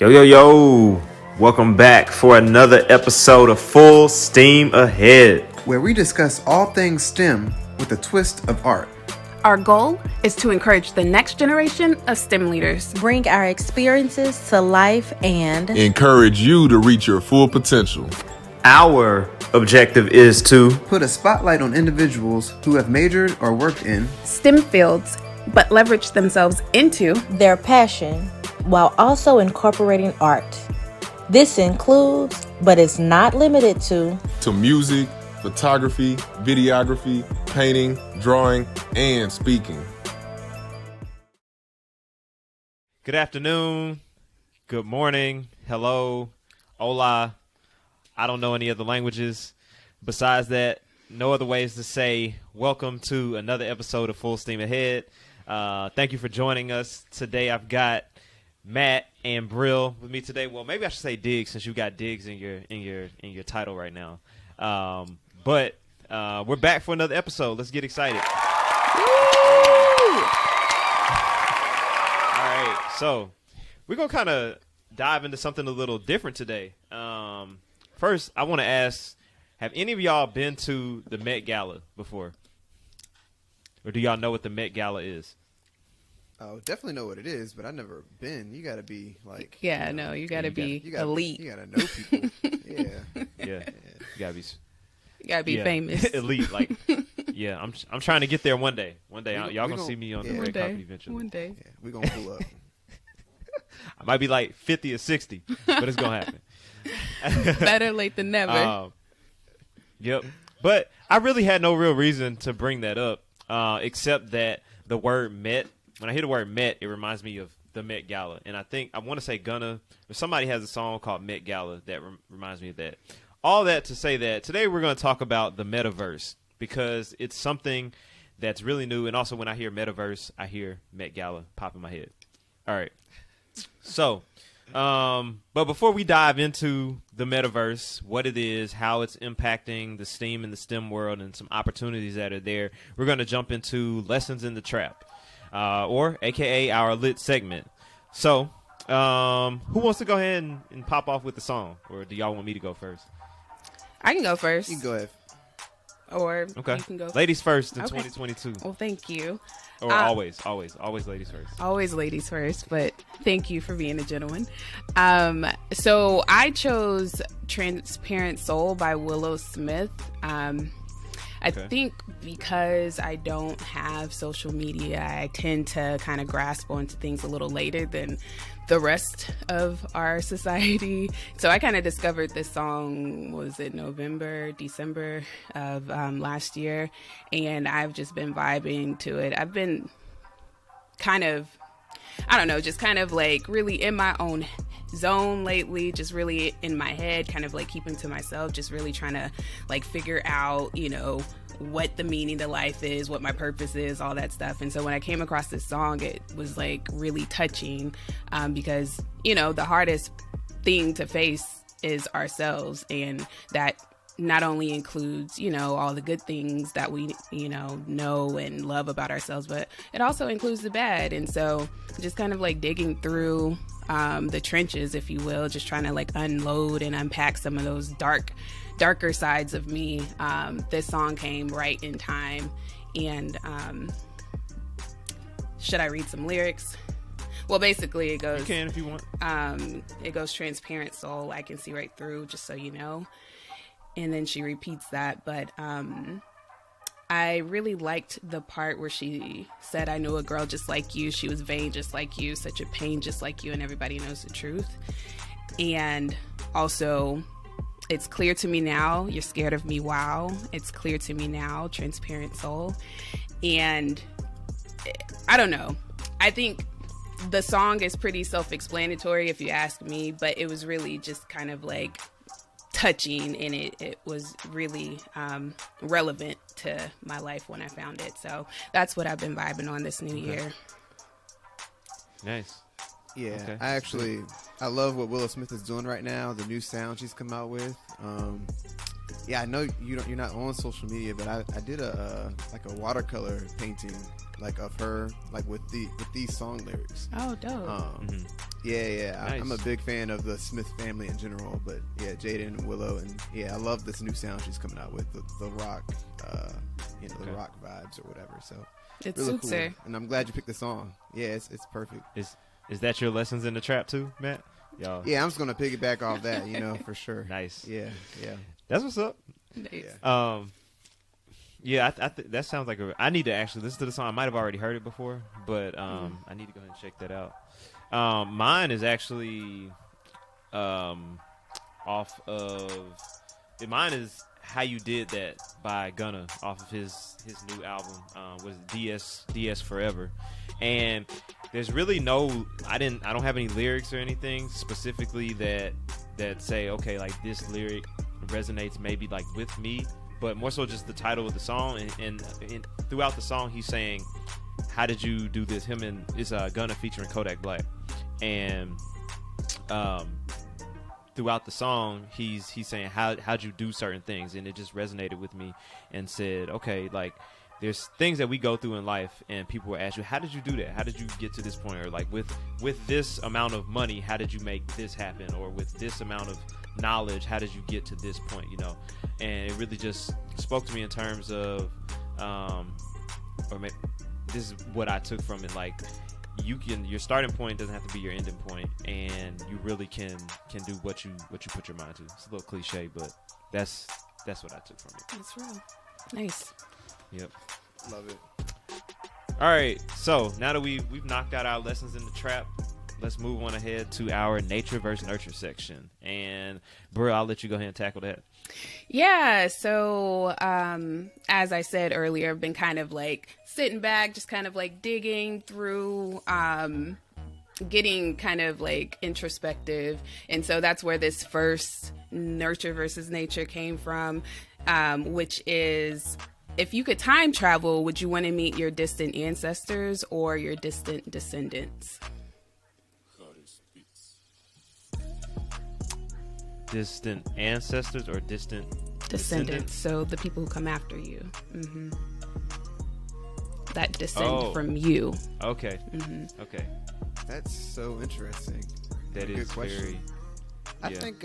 Yo, yo, yo. Welcome back for another episode of Full Steam Ahead, where we discuss all things STEM with a twist of art. Our goal is to encourage the next generation of STEM leaders, bring our experiences to life, and encourage you to reach your full potential. Our objective is to put a spotlight on individuals who have majored or worked in STEM fields, but leverage themselves into their passion while also incorporating art. This includes, but is not limited to music, photography, videography, painting, drawing, and speaking. good afternoon, good morning, hello, hola. I don't know any other languages. Besides that, no other ways to say welcome to another episode of Full Steam Ahead. Thank you for joining us today. I've got Matt and Brill with me today. Well, maybe I should say Diggs since you got Diggs in your title right now. But we're back for another episode. Let's get excited. All right, so we're gonna kind of dive into something a little different today. First, I want to ask: have any of y'all been to the Met Gala before, or do y'all know what the Met Gala is? Oh, definitely know what it is, but I've never been. You got to be like, you got to be elite. You got to know people. Yeah. You gotta be famous. Elite, like, yeah. I'm trying to get there one day. Y'all gonna see me on the red carpet eventually. One day, yeah, we gonna pull up. I might be like 50 or 60, but it's gonna happen. Better late than never. Yep. But I really had no real reason to bring that up, except that the word Met. When I hear the word Met, it reminds me of the Met Gala, and I want to say Gunna or somebody has a song called Met Gala that reminds me of that. All that to say that today we're going to talk about the Metaverse because it's something that's really new. And also when I hear Metaverse, I hear Met Gala pop in my head. All right. So, but before we dive into the Metaverse, what it is, how it's impacting the STEAM and the STEM world and some opportunities that are there, we're going to jump into Lessons in the Trap, or AKA our LITT segment. So, who wants to go ahead and pop off with the song? Or do y'all want me to go first? I can go first. You can go ahead. Or okay. You can go. Ladies first in okay. 2022. Well, thank you. Or always ladies first. Always ladies first, but thank you for being a gentleman. So I chose Transparent Soul by Willow Smith. I think because I don't have social media, I tend to kind of grasp onto things a little later than the rest of our society. So I kind of discovered this song, was it December of last year? And I've just been vibing to it. I've been kind of, just kind of like really in my own zone lately, just really in my head, kind of like keeping to myself, just really trying to like figure out, what the meaning to life is, what my purpose is, all that stuff. And so when I came across this song, it was like really touching because, the hardest thing to face is ourselves. And that not only includes, all the good things that we, know and love about ourselves, but it also includes the bad. And so just kind of like digging through the trenches, if you will, just trying to like unload and unpack some of those darker sides of me. This song came right in time. And should I read some lyrics? Well, basically it goes, you can if you want. It goes, transparent soul, I can see right through, just so you know. And then she repeats that. But I really liked the part where she said, I knew a girl just like you. She was vain just like you, such a pain just like you, and everybody knows the truth. And also, it's clear to me now, you're scared of me, wow. It's clear to me now, transparent soul. And I don't know. I think the song is pretty self-explanatory if you ask me, but it was really just kind of like touching, and it was really relevant to my life when I found it. So that's what I've been vibing on this new year. Nice. Yeah, okay. I love what Willow Smith is doing right now, the new sound she's come out with. I know you're not on social media, but I did a watercolor painting like of her, like with these song lyrics. Oh, dope. Yeah. Nice. I'm a big fan of the Smith family in general, but yeah, Jaden and Willow, and yeah, I love this new sound she's coming out with, the rock, the rock vibes or whatever. So It really suits cool. her. And I'm glad you picked the song. Yeah, it's perfect. Is that your lessons in the trap too, Matt? Y'all. Yeah, I'm just gonna piggyback off that, for sure. Nice. Yeah. That's what's up. Nice. Yeah. I think that sounds like I need to actually listen to the song. I might have already heard it before, but I need to go ahead and check that out. Mine is actually off of mine is How You Did That by Gunna off of his new album, was DS Forever. And there's really I don't have any lyrics or anything specifically that say, okay, like this lyric resonates maybe like with me, but more so just the title of the song. And throughout the song, he's saying, how did you do this? Him and it's Gunna featuring Kodak Black. And throughout the song, he's saying how'd you do certain things, and it just resonated with me and said, okay, like there's things that we go through in life, and people will ask you, how did you do that? How did you get to this point? Or like with this amount of money, how did you make this happen? Or with this amount of knowledge, how did you get to this point? And it really just spoke to me in terms of, this is what I took from it. Like, your starting point doesn't have to be your ending point, and you really can do what you put your mind to. It's a little cliche, but that's what I took from it. That's real. Nice. Yep. Love it. All right, so now that we've knocked out our lessons in the trap, let's move on ahead to our nature versus nurture section. And Bro, I'll let you go ahead and tackle that. Yeah, so as I said earlier, I've been kind of like sitting back, just kind of like digging through, getting kind of like introspective. And so that's where this first nurture versus nature came from, which is, if you could time travel, would you want to meet your distant ancestors or your distant descendants? Distant ancestors or distant Descendants, so the people who come after you. Mm-hmm. That descend from you. Okay. Mm-hmm. Okay. That's so interesting. That Good is question. very. I think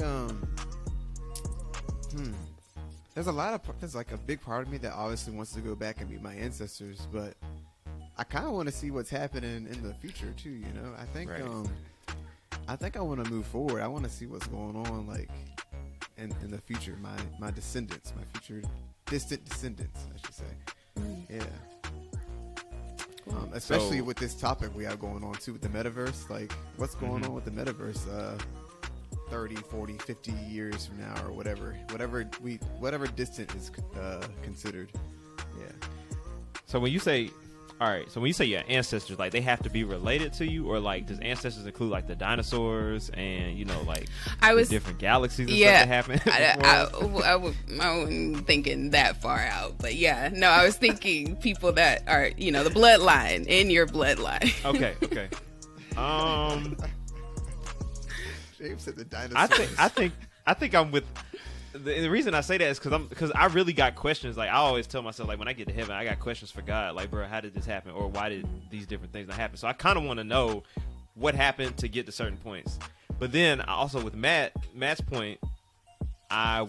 there's like a big part of me that obviously wants to go back and meet my ancestors, but I kind of want to see what's happening in the future too. I think Right. I think I want to move forward. I want to see what's going on, like in the future. My descendants, my future distant descendants, I should say. Yeah. Especially with this topic we have going on too with the metaverse. Like, what's going on with the metaverse 30, 40, 50 years from now, or whatever distant is considered. Yeah. So when you say your ancestors, like they have to be related to you, or like does ancestors include like the dinosaurs and like the different galaxies and stuff that happened? I wasn't thinking that far out, but yeah, no, I was thinking people that are the bloodline, in your bloodline. Okay. James said the dinosaurs. I think I'm with. The reason I say that is because I really got questions. Like, I always tell myself, like, when I get to heaven, I got questions for God. Like, bro, how did this happen? Or why did these different things not happen? So I kind of want to know what happened to get to certain points. But then also with Matt's point, I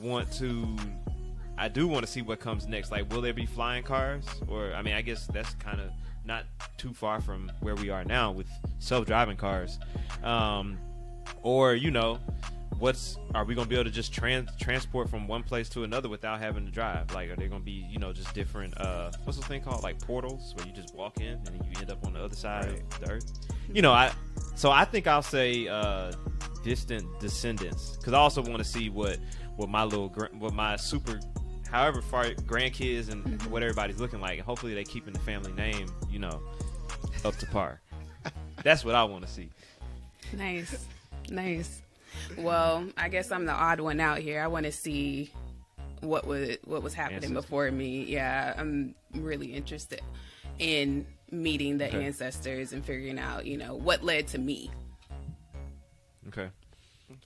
do want to see what comes next. Like, will there be flying cars? Or, I mean, I guess that's kind of not too far from where we are now with self-driving cars. Or, are we gonna be able to just transport from one place to another without having to drive? Like, are they gonna be just different what's the thing called, like portals, where you just walk in and then you end up on the other side of the earth? I think I'll say distant descendants, because I also want to see what my super however far grandkids and what everybody's looking like. Hopefully they keeping the family name up to par. That's what I want to see. Nice. Well, I guess I'm the odd one out here. I want to see what was happening before me. Yeah, I'm really interested in meeting the ancestors and figuring out, what led to me. Okay.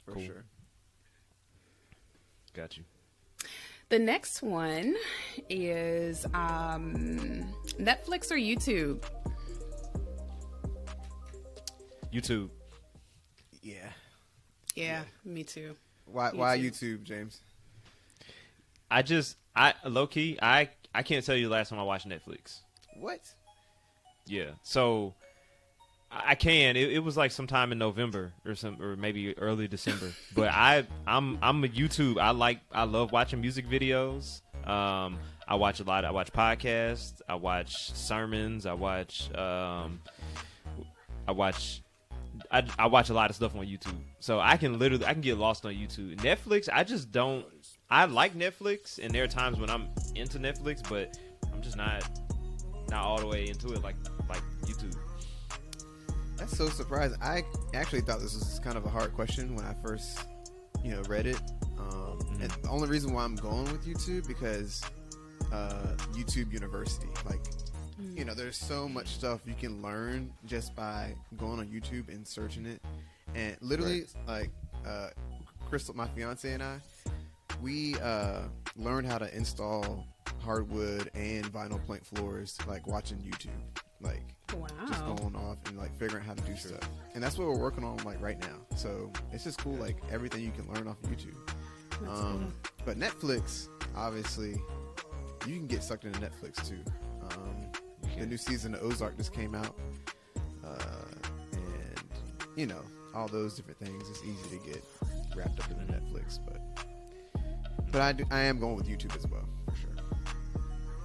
For cool. Sure. Got you. The next one is Netflix or YouTube? YouTube. Yeah, me too. Why YouTube, James? I low key, I can't tell you the last time I watched Netflix. What? Yeah, so I can. It was like sometime in November or maybe early December. But I'm a YouTube. I love watching music videos. I watch a lot. I watch podcasts. I watch sermons. I watch a lot of stuff on YouTube. So I can get lost on YouTube. Netflix, I just don't. I like Netflix, and there are times when I'm into Netflix, but I'm just not all the way into it like YouTube. That's so surprising. I actually thought this was kind of a hard question when I first, read it. And the only reason why I'm going with YouTube because YouTube University, there's so much stuff you can learn just by going on YouTube and searching it. And literally, Crystal, my fiance, and I, we learned how to install hardwood and vinyl plank floors, watching YouTube. Just going off and figuring out how to do stuff. And that's what we're working on right now. So it's just cool, everything you can learn off of YouTube. Cool. But Netflix, obviously, you can get sucked into Netflix too. The new season of Ozark just came out, and all those different things. It's easy to get wrapped up in the Netflix, but I am going with YouTube as well for sure.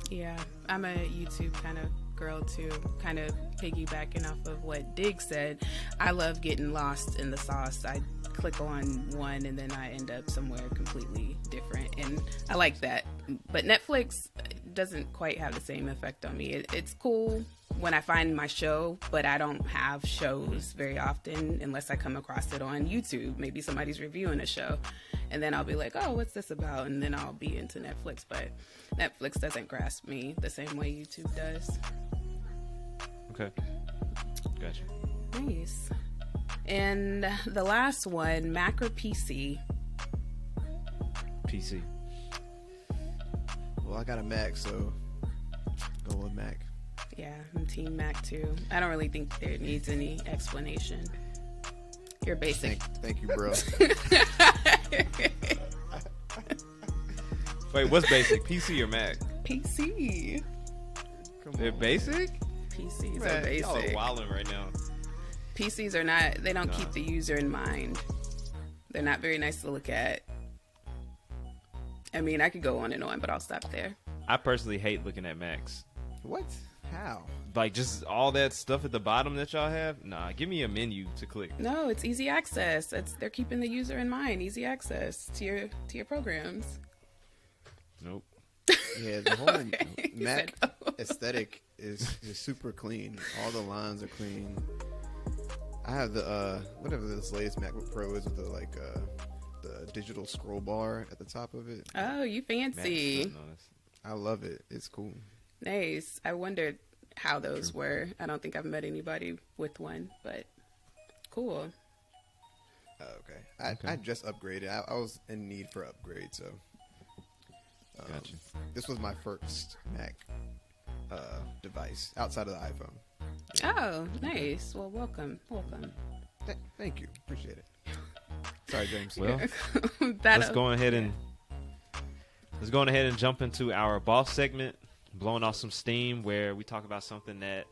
Yeah, I'm a YouTube kind of girl too, kind of piggybacking off of what Dig said. I love getting lost in the sauce. I click on one and then I end up somewhere completely different, and I like that. But Netflix doesn't quite have the same effect on me. It's cool when I find my show, but I don't have shows very often unless I come across it on YouTube. Maybe somebody's reviewing a show, and then I'll be like, oh, what's this about? And then I'll be into Netflix. But Netflix doesn't grasp me the same way YouTube does. Okay. Gotcha. Nice. And the last one, Mac or PC? PC. Well, I got a Mac, so go with Mac. Yeah, I'm team Mac too. I don't really think there needs any explanation. You're basic. Thank you, bro. Wait, what's basic? PC or Mac? PC. They're basic? PCs Man, are basic. y'all are wilding right now. PCs are not, they don't keep the user in mind. They're not very nice to look at. I mean, I could go on and on, but I'll stop there. I personally hate looking at Macs. What? How? Just all that stuff at the bottom that y'all have? Nah, give me a menu to click. No, it's easy access. They're keeping the user in mind. Easy access to your programs. Nope. Yeah, the whole Mac aesthetic is super clean. All the lines are clean. I have the whatever this latest MacBook Pro is with the digital scroll bar at the top of it. Oh, you fancy. I love it. It's cool. Nice. I wondered how those were. I don't think I've met anybody with one, but cool. Okay. I just upgraded. I was in need for upgrade, so Gotcha. This was my first Mac device outside of the iPhone. Oh, nice. Well, welcome. Thank you. Appreciate it. Sorry, James. Well, let's go ahead and jump into our boss segment, blowing off some steam, where we talk about something that,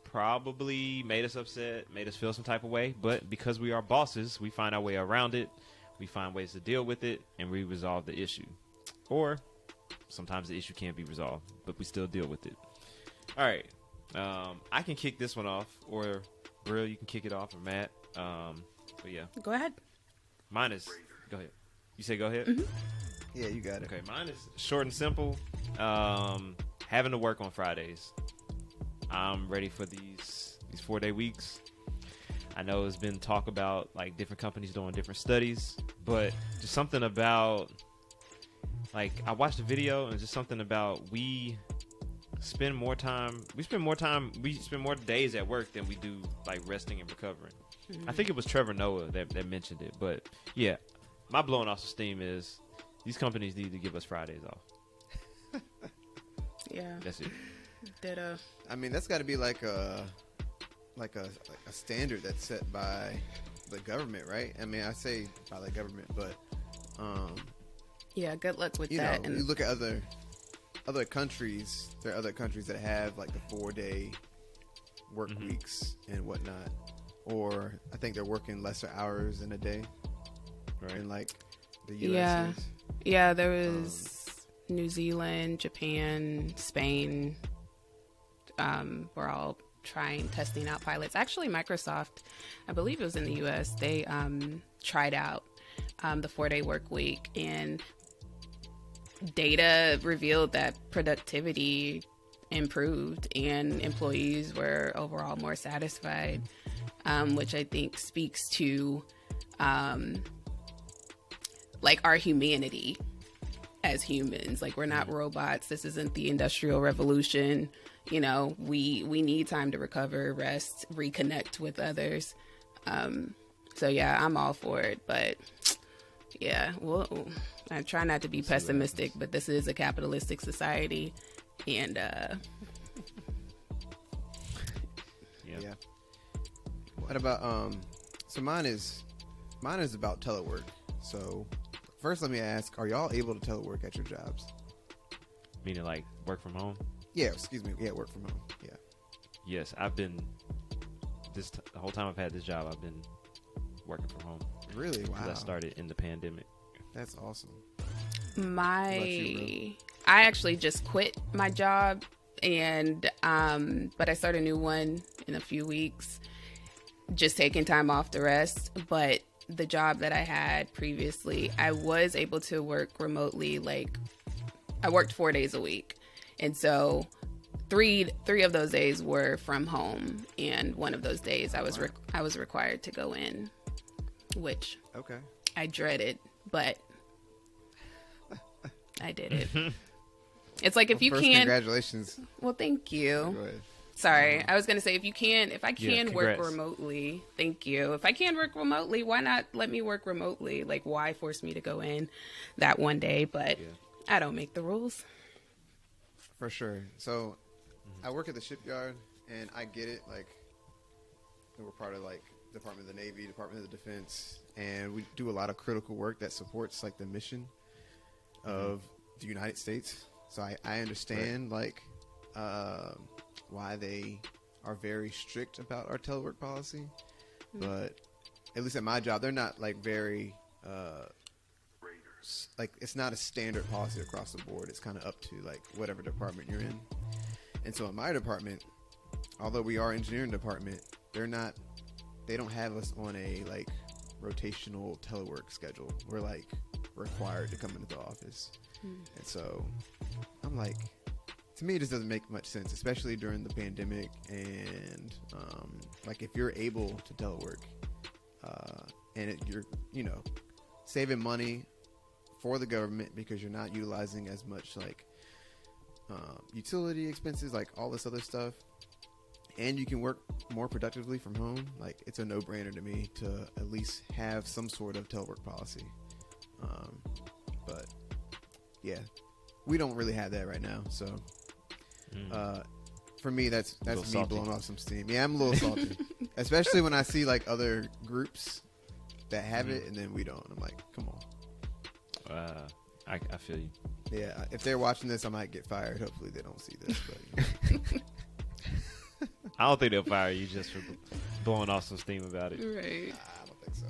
probably made us upset, made us feel some type of way, but because we are bosses, we find our way around it. We find ways to deal with it, and we resolve the issue. Or sometimes the issue can't be resolved, but we still deal with it. All right. I can kick this one off, or Brill, you can kick it off, or Matt. But yeah. Go ahead. Mine is... Go ahead. You say go ahead? Mm-hmm. Yeah, you got it. Okay, mine is short and simple. Having to work on Fridays. I'm ready for these 4-day weeks. I know it's been talk about different companies doing different studies, but just something about I watched a video and just something about we spend more days at work than we do resting and recovering. Mm-hmm. I think it was Trevor Noah that mentioned it, but yeah, my blowing off some steam is these companies need to give us Fridays off. Yeah, that's it. Ditto. I mean, that's got to be a like a standard that's set by the government, right? I mean, I say by the government, but yeah, good luck with you that. know, And you look at other countries. There are other countries that have like the 4-day work weeks and whatnot, or I think they're working lesser hours in a day, Right. in like the U.S. is. Yeah, there was New Zealand, Japan, Spain. We're all testing out pilots. Actually, Microsoft, I believe it was in the U.S., they tried out the 4-day work week, and data revealed that productivity improved and employees were overall more satisfied, which I think speaks to like our humanity as humans. Like, we're not robots. This isn't the Industrial Revolution. You know, we need time to recover, rest, reconnect with others. So yeah, I'm all for it. But yeah, well, I try not to be pessimistic, but this is a capitalistic society, and Yeah. What about so mine is about telework. So first let me ask, are y'all able to telework at your jobs? Meaning like work from home? Yeah, excuse me. Yeah, work from home. Yeah. Yes, I've been the whole time I've had this job, I've been working from home. Really? 'Cause Wow. I started in the pandemic. That's awesome. I actually just quit my job, and but I start a new one in a few weeks, just taking time off to rest. But the job that I had previously, I was able to work remotely. Like, I worked 4 days a week, and so three of those days were from home, and one of those days I was required to go in, which Okay. I dreaded, but I did it. It's like, if you First, can't. congratulations. Well, thank you. Go ahead. Sorry, I was gonna say, if I can work congrats. remotely, thank you. If I can work remotely, why not let me work remotely? Like, why force me to go in that one day? But I don't make the rules. For sure. So I work at the shipyard, and I get it. Like, we're part of like Department of the Navy, Department of the Defense, and we do a lot of critical work that supports like the mission of the United States. So I understand like why they are very strict about our telework policy, but at least at my job, they're not like very like, it's not a standard policy across the board. It's kind of up to like whatever department you're in. And so in my department, although we are engineering department, they don't have us on a like rotational telework schedule. We're like required to come into the office. And so I'm like, to me, it just doesn't make much sense, especially during the pandemic. And like, if you're able to telework and you're, you know, saving money for the government because you're not utilizing as much like utility expenses, like all this other stuff, and you can work more productively from home, like, it's a no-brainer to me to at least have some sort of telework policy. But yeah, we don't really have that right now. So for me, that's me salty. blowing off some steam. Yeah, I'm a little salty, especially when I see like other groups that have it and then we don't. I'm like, come on. I feel you. Yeah, if they're watching this, I might get fired. Hopefully they don't see this. But I don't think they'll fire you just for blowing off some steam about it. Right. I don't think so.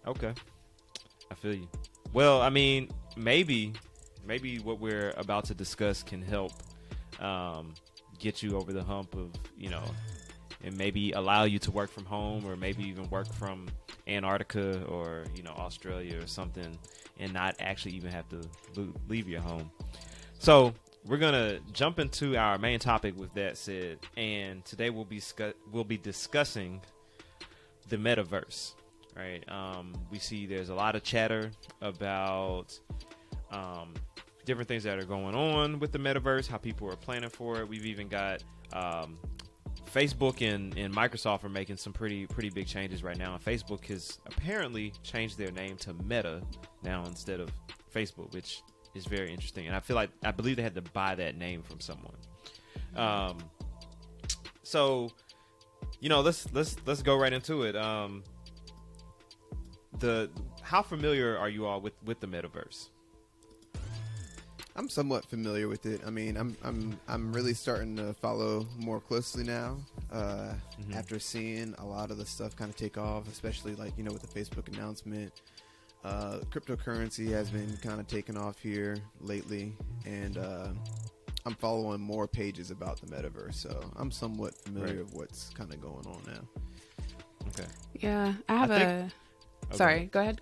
Okay. I feel you. Well, I mean, maybe what we're about to discuss can help get you over the hump of, you know, and maybe allow you to work from home, or maybe even work from Antarctica or, you know, Australia or something, and not actually even have to leave your home. So we're gonna jump into our main topic with that said, and today we'll be discussing the metaverse. Right? We see there's a lot of chatter about different things that are going on with the metaverse, how people are planning for it. We've even got Facebook and Microsoft are making some pretty big changes right now. And Facebook has apparently changed their name to Meta now instead of Facebook, which is very interesting. And I believe they had to buy that name from someone. So let's go right into it. How familiar are you all with the metaverse? I'm somewhat familiar with it. I mean, I'm really starting to follow more closely now. After seeing a lot of the stuff kind of take off, especially like with the Facebook announcement. Cryptocurrency has been kind of taking off here lately, and I'm following more pages about the metaverse, so I'm somewhat familiar with what's kind of going on now. Okay. Yeah, I have Sorry, go ahead.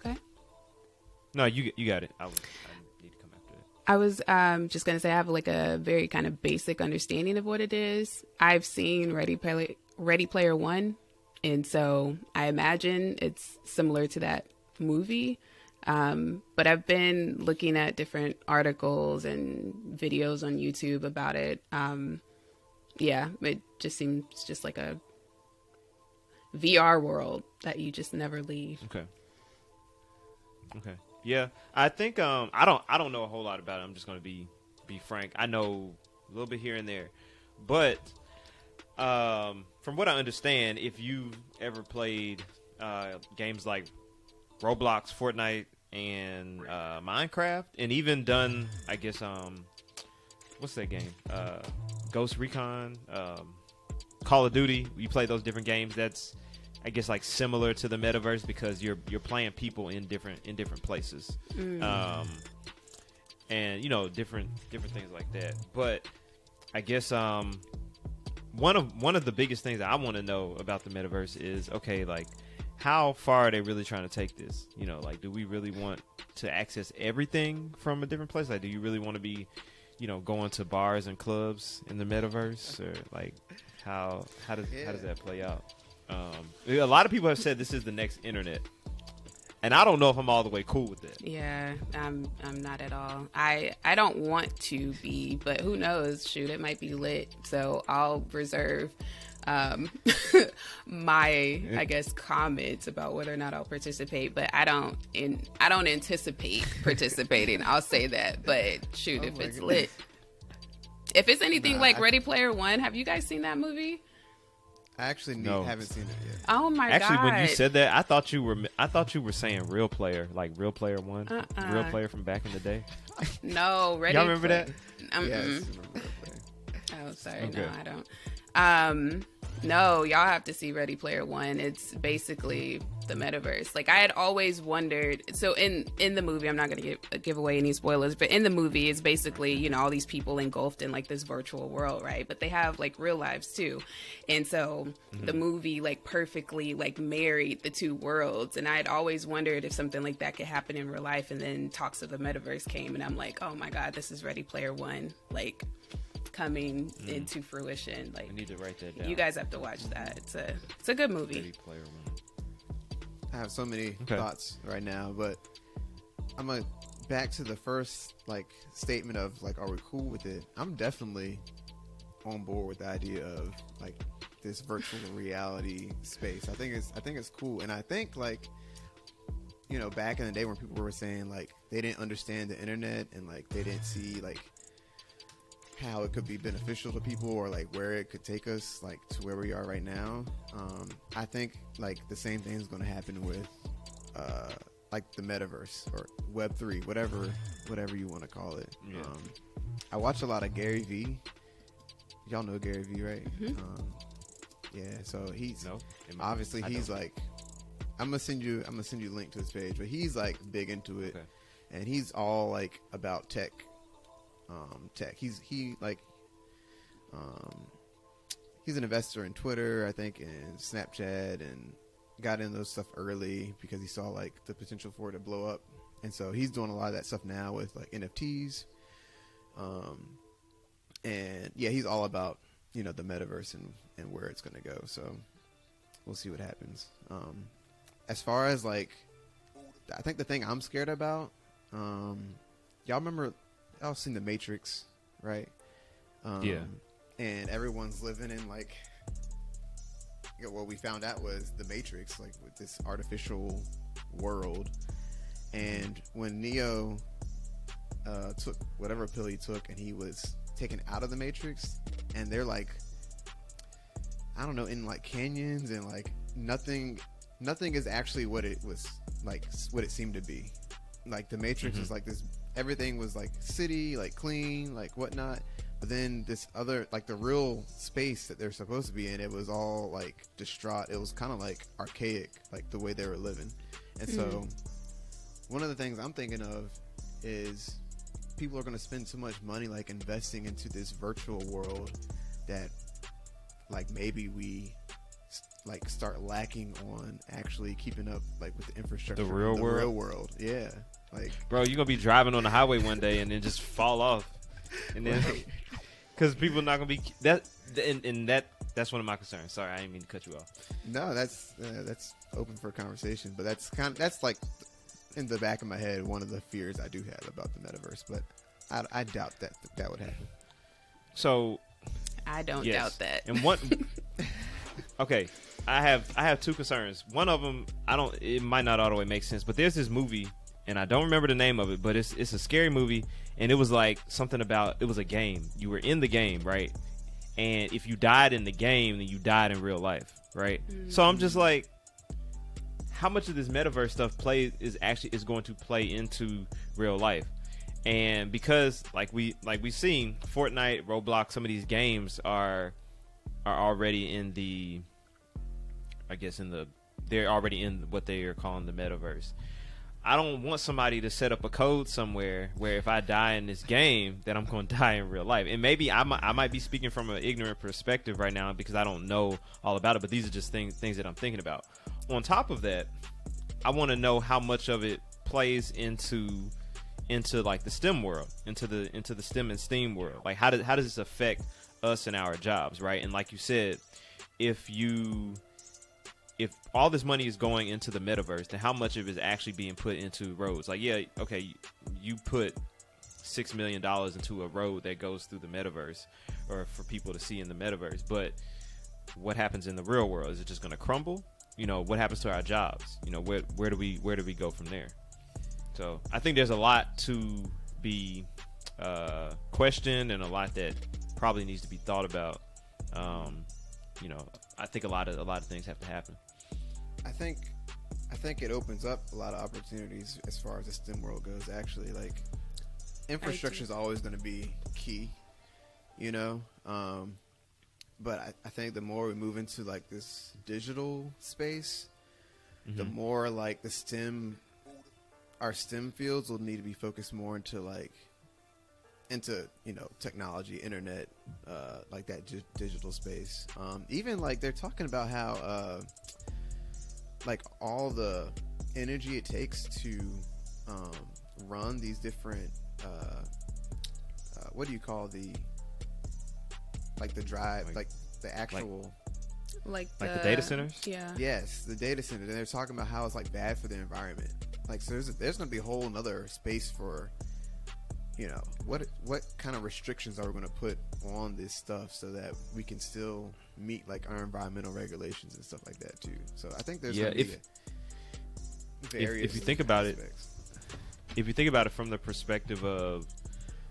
No, you got it. I need to come after it. I was just gonna say I have like a very kind of basic understanding of what it is. I've seen Ready Player One, and so I imagine it's similar to that movie. But I've been looking at different articles and videos on YouTube about it. Yeah, it just seems just like a VR world that you just never leave. Okay. Yeah, I think I don't know a whole lot about it. I'm just going to be frank. I know a little bit here and there, but from what I understand, if you ever played games like Roblox, Fortnite, and Minecraft, and even done, I guess, what's that game? Ghost Recon, Call of Duty. You play those different games. That's, I guess, like similar to the metaverse because you're playing people in different places, and different things like that. But I guess one of the biggest things that I want to know about the metaverse is, okay, like, how far are they really trying to take this? Like, do we really want to access everything from a different place? Like, do you really want to be, going to bars and clubs in the metaverse, or like, how does that play out? A lot of people have said this is the next internet, and I don't know if I'm all the way cool with that. Yeah, I'm not at all. I don't want to be, but who knows? Shoot, it might be lit. So I'll reserve my, I guess, comments about whether or not I'll participate, but I don't anticipate participating. I'll say that. But shoot, if it's lit, if it's anything like Ready Player One, have you guys seen that movie? I actually haven't seen it yet. Oh my god! Actually, when you said that, I thought you were saying Real Player, like Real Player One, Real Player from back in the day. No, Ready. Y'all remember that? Yes, I remember Real Player. Oh, sorry, okay. No, I don't. No, y'all have to see Ready Player One. It's basically the metaverse. Like, I had always wondered. So in the movie, I'm not going to give away any spoilers, but in the movie, it's basically, all these people engulfed in like this virtual world, right? But they have like real lives too. And so the movie like perfectly like married the two worlds. And I had always wondered if something like that could happen in real life. And then talks of the metaverse came, and I'm like, oh my God, this is Ready Player One. Like, coming into fruition. Like, I need to write that down. You guys have to watch that. It's a good movie. Ready Player One. I have so many thoughts right now, but I'm gonna back to the first like statement of like, are we cool with it? I'm definitely on board with the idea of like this virtual reality space. I think it's cool, and I think like, back in the day when people were saying like they didn't understand the internet and like they didn't see like how it could be beneficial to people or like where it could take us like to where we are right now. I think like the same thing is going to happen with like the metaverse or Web3, whatever you want to call it. Yeah. I watch a lot of Gary V. Y'all know Gary V, right? Mm-hmm. Yeah, so he's obviously he's like, I'm gonna send you a link to his page, but he's like big into it, and he's all like about tech. He's an investor in Twitter, I think, and Snapchat, and got into those stuff early because he saw like the potential for it to blow up, and so he's doing a lot of that stuff now with like NFTs, and yeah, he's all about the metaverse and where it's gonna go. So we'll see what happens. As far as like, I think the thing I'm scared about, y'all remember. Y'all seen The Matrix, right? Yeah. And everyone's living in like, what we found out was The Matrix, like with this artificial world. And when Neo took whatever pill he took, and he was taken out of the Matrix, and they're like, I don't know, in like canyons, and like nothing is actually what it was like, what it seemed to be. Like the Matrix was like this, everything was like city, like clean, like whatnot. But then this other, like the real space that they're supposed to be in, it was all like distraught. It was kind of like archaic, like the way they were living. And so one of the things I'm thinking of is people are going to spend so much money like investing into this virtual world that like maybe we like start lacking on actually keeping up like with the infrastructure. The real world. Yeah. Like, bro, you're going to be driving on the highway one day and then just fall off. And then, because people are not going to be that's one of my concerns. Sorry, I didn't mean to cut you off. No, that's open for conversation, but that's like in the back of my head one of the fears I do have about the metaverse, but I doubt that would happen. So I don't doubt that. And one, okay, I have two concerns. One of them, it might not all the way make sense, but there's this movie, and I don't remember the name of it, but it's a scary movie, and it was like something about, it was a game. You were in the game, right? And if you died in the game, then you died in real life, right? So I'm just like, how much of this metaverse stuff is going to play into real life? And because like we seen Fortnite, Roblox, some of these games are already in the, I guess they're already in what they are calling the metaverse. I don't want somebody to set up a code somewhere where if I die in this game, that I'm going to die in real life. And maybe I might be speaking from an ignorant perspective right now because I don't know all about it, but these are just things that I'm thinking about. On top of that, I want to know how much of it plays into like the STEM world, into the STEM and STEAM world. Like how does this affect us and our jobs, right? And like you said, if all this money is going into the metaverse, then how much of it is actually being put into roads? Like, yeah, okay, you put $6 million into a road that goes through the metaverse or for people to see in the metaverse, but what happens in the real world? Is it just going to crumble? You know, what happens to our jobs? You know, where do we go from there? So I think there's a lot to be questioned and a lot that probably needs to be thought about. You know, I think a lot of things have to happen. I think it opens up a lot of opportunities as far as the STEM world goes. Actually, like infrastructure is always going to be key, you know. But I think the more we move into like this digital space, the more like our STEM fields will need to be focused more into you know, technology, internet, like that digital space. Even like they're talking about how like all the energy it takes to run these different what do you call the drive, like the actual like the data centers? Yeah. Yes, the data centers. And they're talking about how it's like bad for the environment. Like, so there's going to be a whole nother space for, you know, what kind of restrictions are we going to put on this stuff so that we can still meet like our environmental regulations and stuff like that too. So I think there's going to be various if you think about aspects. If you think about it from the perspective of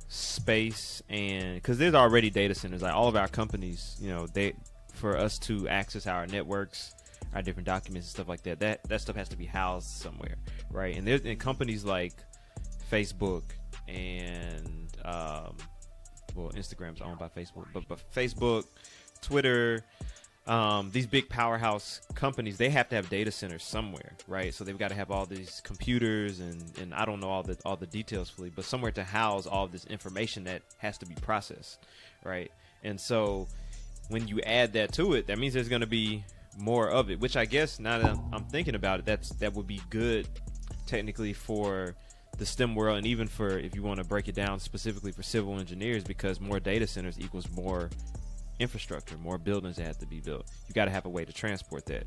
space, and because there's already data centers, like all of our companies, you know, for us to access our networks, our different documents and stuff like that stuff has to be housed somewhere, right? And there's companies like Facebook and well, Instagram's owned by Facebook, but Facebook, Twitter, these big powerhouse companies, they have to have data centers somewhere, right? So they've got to have all these computers and I don't know all the details fully, but somewhere to house all of this information that has to be processed, right? And so when you add that to it, that means there's going to be more of it, which I guess now that I'm thinking about it, that would be good technically for the STEM world, and even for, if you want to break it down specifically for civil engineers, because more data centers equals more infrastructure, more buildings that have to be built. You got to have a way to transport that.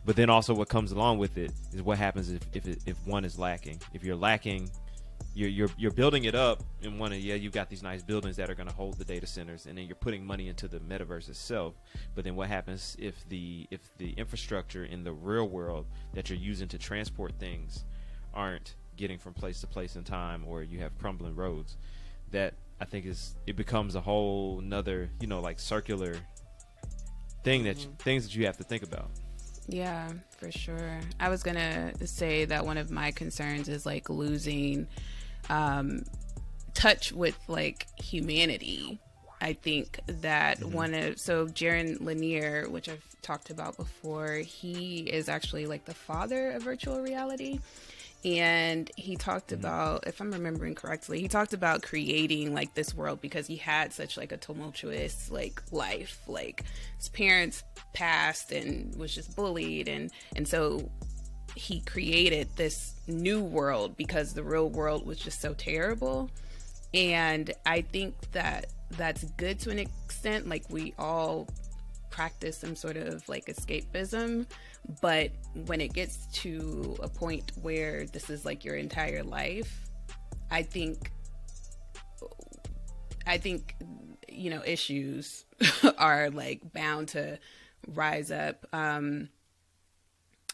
But then also what comes along with it is what happens if one is lacking. If you're lacking, you're building it up and you've got these nice buildings that are going to hold the data centers, and then you're putting money into the metaverse itself. But then what happens if the infrastructure in the real world that you're using to transport things aren't getting from place to place in time, or you have crumbling roads? That I think it becomes a whole nother, you know, like circular things that you have to think about. Yeah, for sure. I was gonna say that one of my concerns is like losing touch with like humanity. I think that Jaron Lanier, which I've talked about before, he is actually like the father of virtual reality. And he talked about, if I'm remembering correctly, he talked about creating like this world because he had such like a tumultuous like life. Like his parents passed and was just bullied. And so he created this new world because the real world was just so terrible. And I think that that's good to an extent. Like we all practice some sort of like escapism, but when it gets to a point where this is like your entire life, I think you know, issues are like bound to rise up.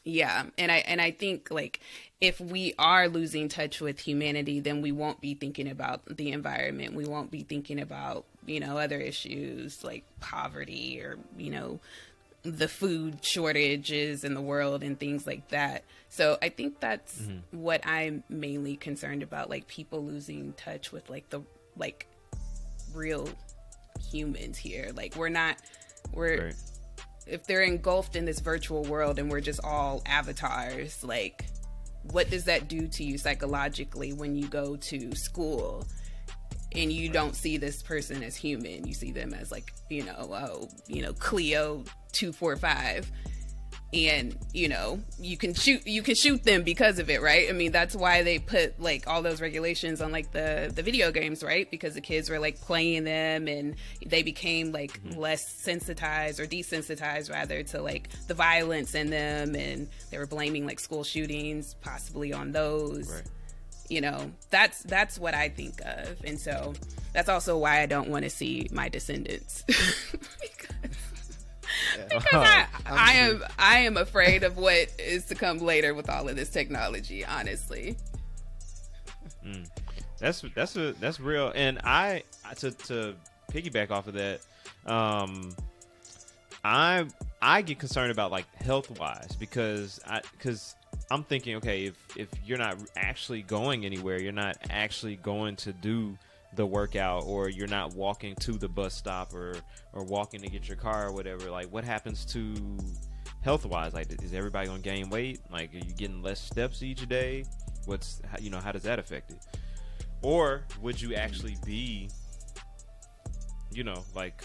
Yeah, and I think like if we are losing touch with humanity, then we won't be thinking about the environment. We won't be thinking about, you know, other issues like poverty or, you know, the food shortages in the world and things like that. So I think that's what I'm mainly concerned about, like people losing touch with like the like real humans here. Like we're right. If they're engulfed in this virtual world and we're just all avatars, like what does that do to you psychologically when you go to school and you don't see this person as human? You see them as like, you know, Cleo 245, and you know you can shoot them because of it, right? I mean, that's why they put like all those regulations on like the video games, right? Because the kids were like playing them and they became like less sensitized or desensitized rather to like the violence in them, and they were blaming like school shootings possibly on those, right? You know, that's what I think of, and so that's also why I don't want to see my descendants. Because I am afraid of what is to come later with all of this technology, honestly. That's real. And I to piggyback off of that, I get concerned about like health wise because I'm thinking, okay, if you're not actually going anywhere, you're not actually going to do the workout, or you're not walking to the bus stop or walking to get your car or whatever, like what happens to health wise? Like, is everybody gonna gain weight? Like, are you getting less steps each day? How does that affect it? Or would you actually be, you know, like,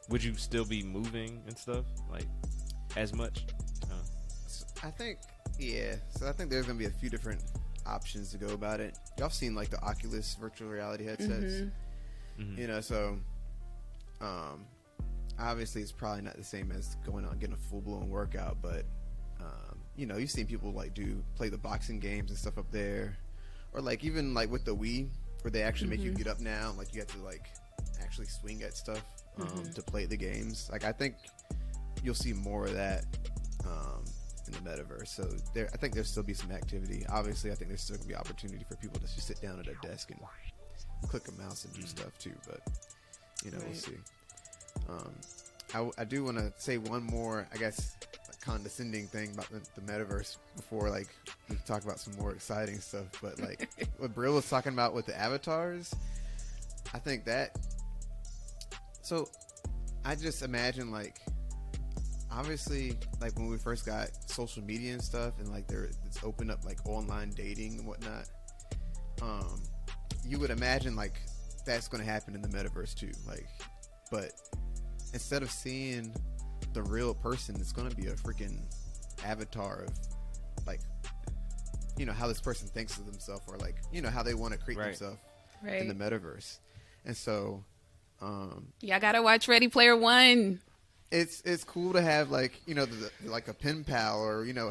would you still be moving and stuff like as much? I think, yeah. So I think there's gonna be a few different options to go about it. Y'all seen like the Oculus virtual reality headsets? You know, so obviously it's probably not the same as going out and getting a full-blown workout, but you know, you've seen people like play the boxing games and stuff up there, or like even like with the Wii where they actually make you get up now, like you have to like actually swing at stuff to play the games. Like I think you'll see more of that in the metaverse. So I think there'll still be some activity. Obviously I think there's still gonna be opportunity for people to just sit down at a desk and click a mouse and do stuff too, but you know, we'll see. I do want to say one more, I guess, condescending thing about the metaverse before like we talk about some more exciting stuff. But like what Brill was talking about with the avatars, I think that. So I just imagine like, obviously, like when we first got social media and stuff, and like it's opened up like online dating and whatnot. You would imagine like that's going to happen in the metaverse too. Like, but instead of seeing the real person, it's going to be a freaking avatar of like, you know, how this person thinks of themselves, or like, you know, how they want to create themselves in the metaverse. And so, y'all gotta watch Ready Player One. It's cool to have like, you know, like a pen pal, or you know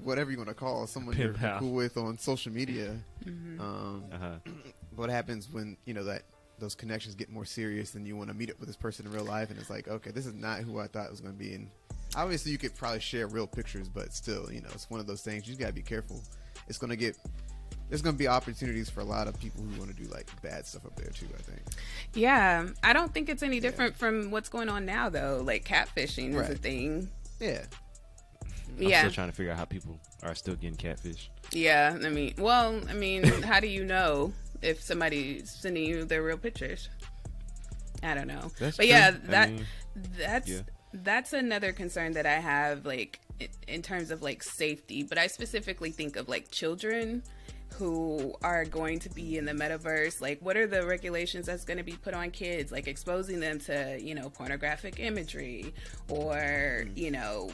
whatever you want to call someone you're cool with on social media. What happens when, you know, that those connections get more serious and you want to meet up with this person in real life, and it's like, okay, this is not who I thought it was going to be. And obviously you could probably share real pictures, but still, you know, it's one of those things you got to be careful. It's going to get there's going to be opportunities for a lot of people who want to do like bad stuff up there too, I think. Yeah, I don't think it's any different from what's going on now though. Like catfishing is a thing. Yeah. I'm still trying to figure out how people are still getting catfish. Yeah, I mean, how do you know if somebody's sending you their real pictures? I don't know. But true. Yeah, that's another concern that I have, like in terms of like safety. But I specifically think of like children who are going to be in the metaverse. Like, what are the regulations that's going to be put on kids? Like exposing them to, you know, pornographic imagery or, you know,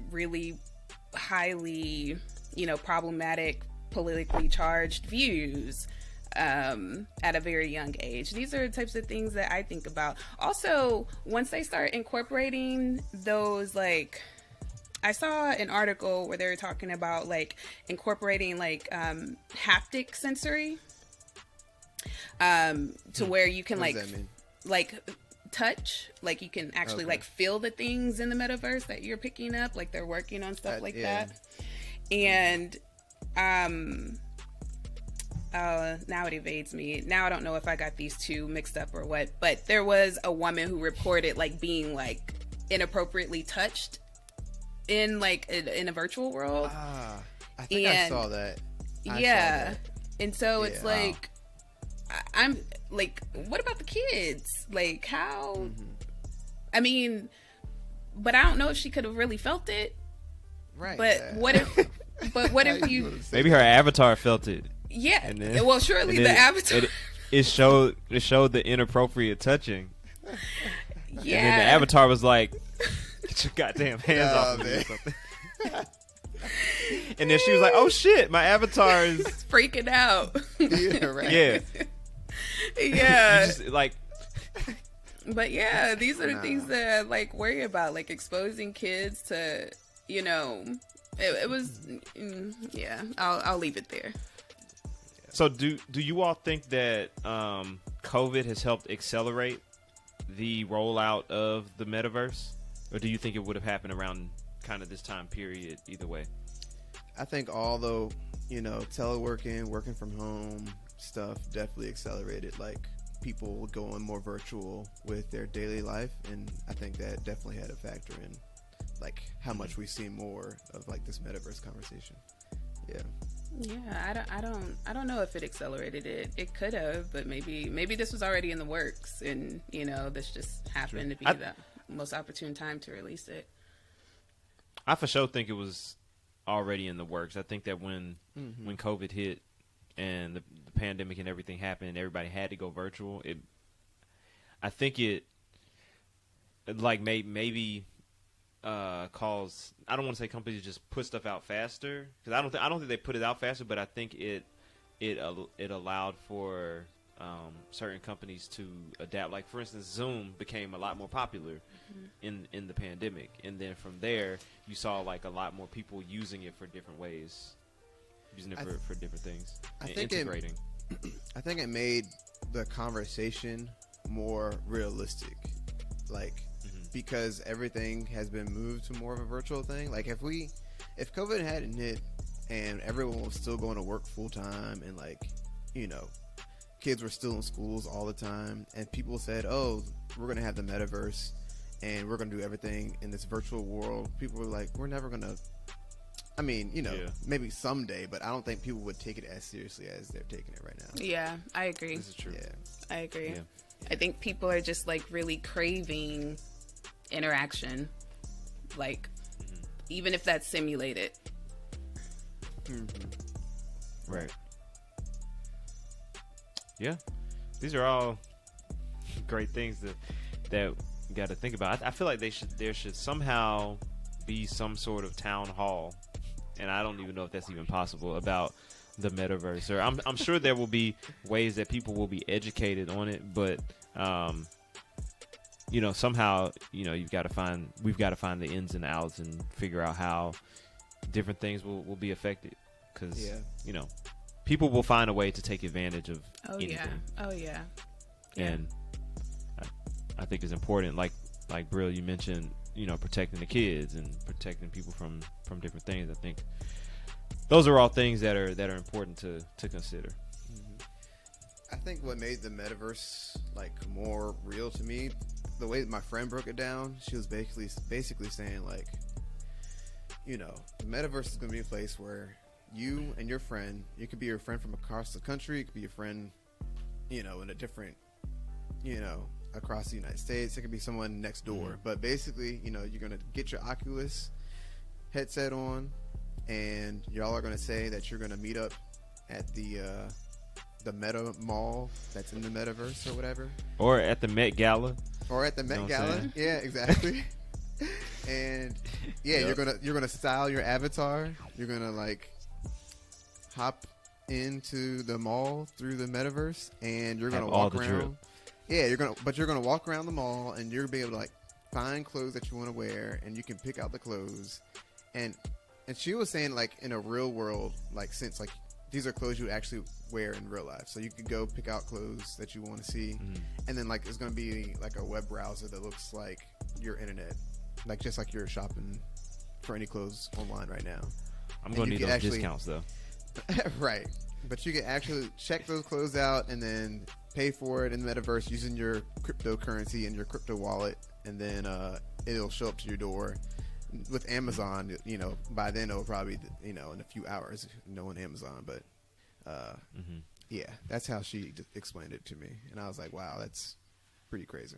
really highly, you know, problematic, politically charged views at a very young age. These are the types of things that I think about. Also, once they start incorporating those, like, I saw an article where they were talking about like incorporating like haptic sensory to where you can like touch, like you can actually like feel the things in the metaverse that you're picking up, like they're working on stuff like that. And now it evades me. Now I don't know if I got these two mixed up or what, but there was a woman who reported like being like inappropriately touched in like in a virtual world. I think I saw that. And so it's like I'm like, what about the kids? Like how I mean, but I don't know if she could have really felt it. Right. But what if you maybe her avatar felt it. Yeah. And then, well, surely the avatar it showed the inappropriate touching. Yeah. And then the avatar was like, get your goddamn hands off of me or something. And then she was like, oh shit, my avatar is freaking out. Yeah, right. Yeah. Yeah. Just, like, but yeah, these are the things that I like worry about, like exposing kids to, you know, it was I'll leave it there. So do you all think that COVID has helped accelerate the rollout of the metaverse? Or do you think it would have happened around kind of this time period either way? I think although, you know, teleworking, working from home stuff definitely accelerated like people going more virtual with their daily life, and I think that definitely had a factor in like how much we see more of like this metaverse conversation. Yeah, I don't know if it accelerated it. It could have, but maybe this was already in the works, and you know, this just happened to be the most opportune time to release it. I for sure think it was already in the works. I think that when COVID hit and the pandemic and everything happened, everybody had to go virtual. I think it like maybe cause, I don't want to say companies just put stuff out faster, because I don't think they put it out faster, but I think it allowed for certain companies to adapt. Like for instance, Zoom became a lot more popular in the pandemic, and then from there you saw like a lot more people using it for different ways, using it for different things. I think it made the conversation more realistic, like because everything has been moved to more of a virtual thing. Like if COVID hadn't hit and everyone was still going to work full time, and like, you know, kids were still in schools all the time, and people said, oh, we're going to have the metaverse and we're going to do everything in this virtual world, people were like, we're never going to, I mean, you know, maybe someday, but I don't think people would take it as seriously as they're taking it right now. Yeah, I agree. This is true. Yeah. I agree. Yeah. I think people are just like really craving interaction, like even if that's simulated. Right. Yeah, these are all great things that we got to think about. I feel like there should somehow be some sort of town hall, and I don't even know if that's even possible, about the metaverse. Or I'm sure there will be ways that people will be educated on it, but you know, somehow, you know, we've got to find the ins and outs and figure out how different things will be affected, because you know, people will find a way to take advantage of anything. And I think it's important, like Brill, you mentioned, you know, protecting the kids and protecting people from different things. I think those are all things that are important to consider. I think what made the metaverse like more real to me, the way that my friend broke it down, she was basically saying like, you know, the metaverse is going to be a place where you and your friend, you could be your friend from across the country, it could be your friend, you know, in a different, you know, across the United States, it could be someone next door. But basically, you know, you're going to get your Oculus headset on, and y'all are going to say that you're going to meet up at the Meta Mall that's in the metaverse or whatever, or at the Met Gala, Gala. Yeah, exactly. And yeah, Yep. you're gonna style your avatar. You're gonna like hop into the mall through the metaverse, and you're gonna Have all walk the around. drip. Yeah, you're gonna walk around the mall, and you're gonna be able to like find clothes that you want to wear, and you can pick out the clothes. And she was saying like in a real world, like since like these are clothes you actually wear in real life, so you could go pick out clothes that you want to see, and then like it's gonna be like a web browser that looks like your internet, like just like you're shopping for any clothes online right now. I'm gonna need those discounts though. Right, but you can actually check those clothes out and then pay for it in the metaverse using your cryptocurrency and your crypto wallet, and then it'll show up to your door. With Amazon, you know, by then it'll probably, you know, in a few hours, on Amazon. But yeah, that's how she explained it to me, and I was like, wow, that's pretty crazy.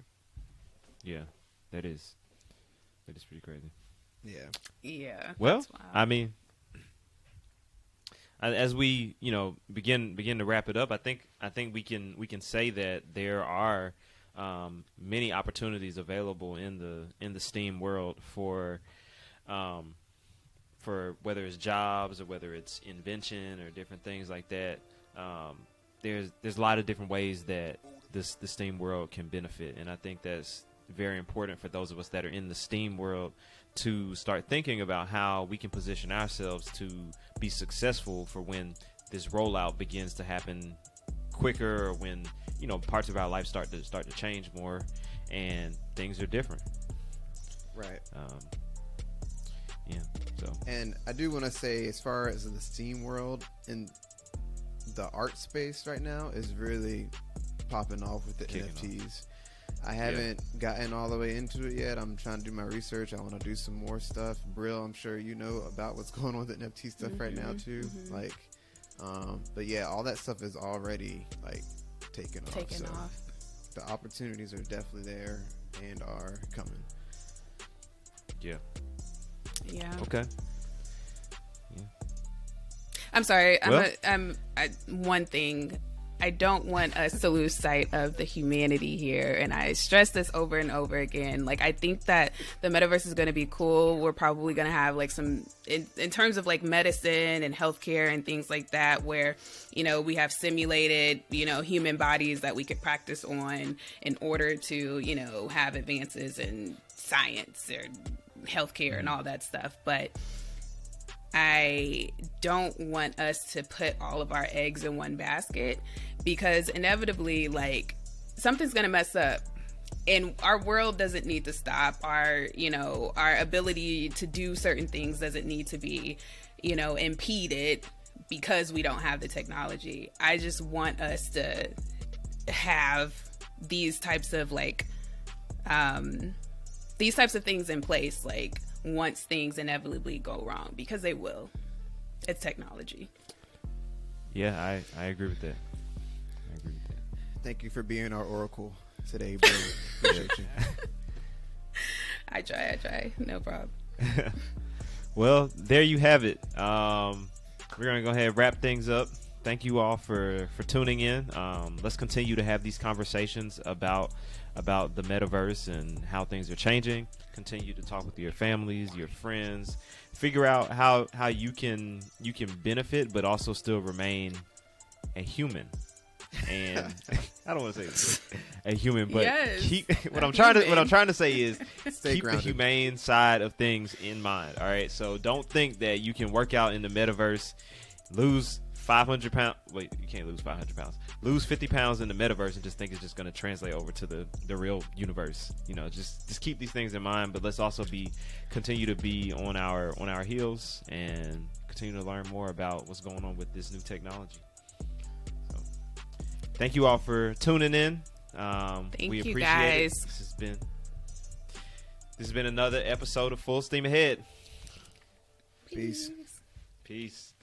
Yeah, that is pretty crazy. Yeah. Well, that's wild. I mean, as we, you know, begin to wrap it up, I think we can say that there are many opportunities available in the STEAM world for whether it's jobs or whether it's invention or different things like that. There's a lot of different ways that the STEAM world can benefit, and I think that's very important for those of us that are in the STEAM world to start thinking about how we can position ourselves to be successful for when this rollout begins to happen quicker, or when, you know, parts of our life start to change more and things are different. Right. Yeah. So. And I do want to say, as far as the STEAM world, in the art space right now is really popping off with the Kicking NFTs. I haven't gotten all the way into it yet. I'm trying to do my research. I want to do some more stuff. Brill, I'm sure you know about what's going on with the NFT stuff right now too. Like, but yeah, all that stuff is already like taken off. The opportunities are definitely there and are coming. Yeah. Yeah. Okay. I'm sorry. Well, One thing. I don't want us to lose sight of the humanity here. And I stress this over and over again. Like, I think that the metaverse is going to be cool. We're probably going to have like some, in terms of like medicine and healthcare and things like that, where, you know, we have simulated, you know, human bodies that we could practice on in order to, you know, have advances in science or healthcare and all that stuff. But I don't want us to put all of our eggs in one basket, because inevitably, like, something's going to mess up, and our world doesn't need to stop. Our ability to do certain things doesn't need to be, you know, impeded because we don't have the technology. I just want us to have these types of like, these types of things in place, like, once things inevitably go wrong, because they will. It's technology. Yeah, I agree with that. Thank you for being our oracle today, bro. Appreciate you. I try. No problem. Well, there you have it. We're gonna go ahead and wrap things up. Thank you all for tuning in. Let's continue to have these conversations about the metaverse and how things are changing. Continue to talk with your families, your friends. Figure out how you can benefit, but also still remain a human. And I don't want to say a human, but yes, keep what I'm trying to say is Stay keep grounded. the humane side of things in mind. All right, so don't think that you can work out in the metaverse, lose 500 pounds. Wait, you can't lose 500 pounds. Lose 50 pounds in the metaverse and just think it's just going to translate over to the real universe. You know, just keep these things in mind, but let's also continue to be on our heels and continue to learn more about what's going on with this new technology. So, thank you all for tuning in. We you, appreciate guys. it. This has been another episode of Full Steam Ahead. Peace. Peace.